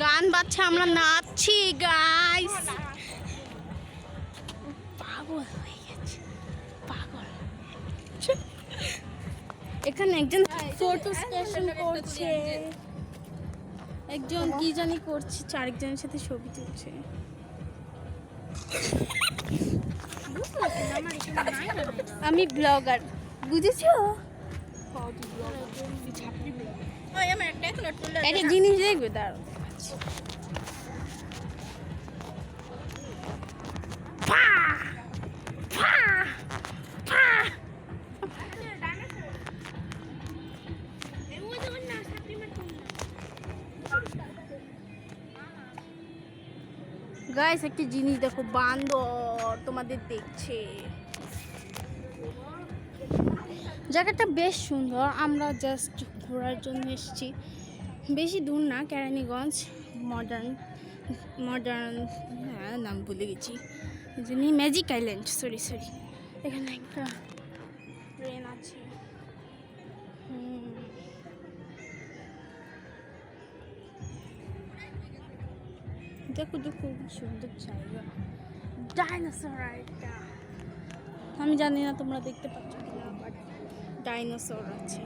গান বাজছে, আমরা নাচছি গাইস। পাগল হয়ে গেছে, পাগল। এখানে একজন ফটো সেশন করছে, একজন কি জানি করছে, আরেকজনের সাথে ছবি তুলছে। আমি ব্লগার, বুঝেছো? একটা জিনিস দেখবে দাঁড়ো। গাইস একটা জিনিস দেখো, বান্দর তোমাদের দেখছে। জায়গাটা বেশ সুন্দর, আমরা জাস্ট ঘোরার জন্য এসেছি, বেশি দূর না, কেরানীগঞ্জ মডার্ন হ্যাঁ নাম ভুলে গেছি, যিনি ম্যাজিক আইল্যান্ড, সরি এখানে একটা ট্রেন আছে। দেখো খুব সুন্দর জায়গা, ডাইনোসর। এটা আমি জানি না তোমরা দেখতে পাচ্ছ কিনা, বাট ডাইনোসর আছে।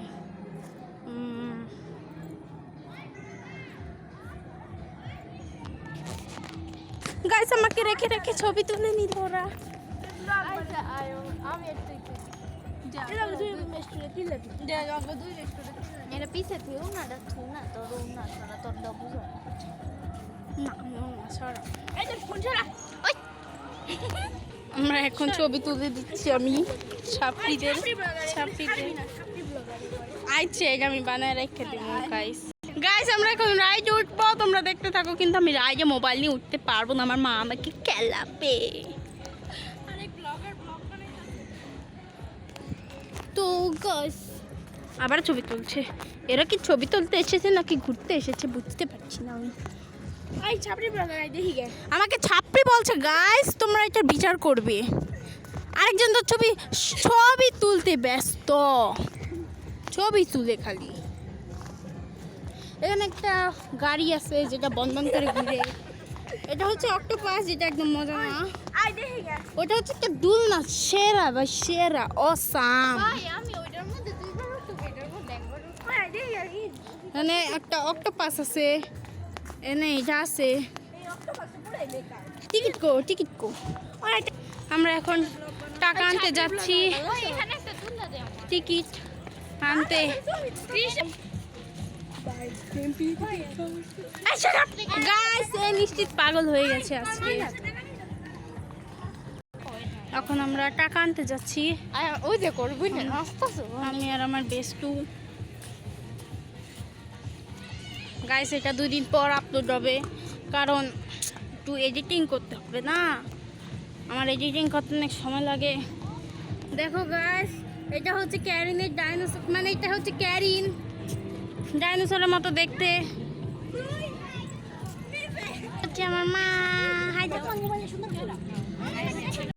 গাইস আমাকে রেখে রেখে ছবি তুলে নিল ওরা। আমরা এখন ছবি তুলে দিচ্ছি, আমি ছাপড়িদের আইছে, আমি বানায় রেখে দিব। গাইস আমরা এখন রাইডে উঠবো, তোমরা দেখতে থাকো, কিন্তু আমি রাইডে মোবাইল নিয়ে উঠতে পারবো না, আমার মা আমাকে খেলাবে। তো গাইস আবার ছবি তুলছে, এরা কি ছবি তুলতে এসেছে নাকি ঘুরতে এসেছে বুঝতে পারছি না আমি। আমাকে ছাপড়ি বলছে গাইস, তোমরা এটা বিচার করবে। আরেকজন তো ছবি তুলতে ব্যস্ত, ছবি তুলে খালি। এখানে একটা গাড়ি আছে যেটা বন্ধন করে ঘুরে, এটা হচ্ছে অক্টোপাস, যেটা একদম মজা না। ওটা হচ্ছে একটা দুলনা, সেরা ভাই সেরা, অসাম। এখানে একটা অক্টোপাস আছে, এনে এটা আছে। টিকিট কো। আমরা এখন টাকা আনতে যাচ্ছি, টিকিট আনতে। গাইস এই নিশ্চিত পাগল হয়ে গেছে আজকে। এখন আমরা টাকা আনতে যাচ্ছি, আমি আর আমার বেস্টু। গাইস এটা 2 দিন পর আপলোড হবে, কারণ একটু এডিটিং করতে হবে না, আমার এডিটিং করতে অনেক সময় লাগে। দেখো গাইস এটা হচ্ছে ক্যারিনের ডাইনোসর, মানে এটা হচ্ছে ক্যারিন, ডাইনোসরের মতো দেখতে। আমার মা হাই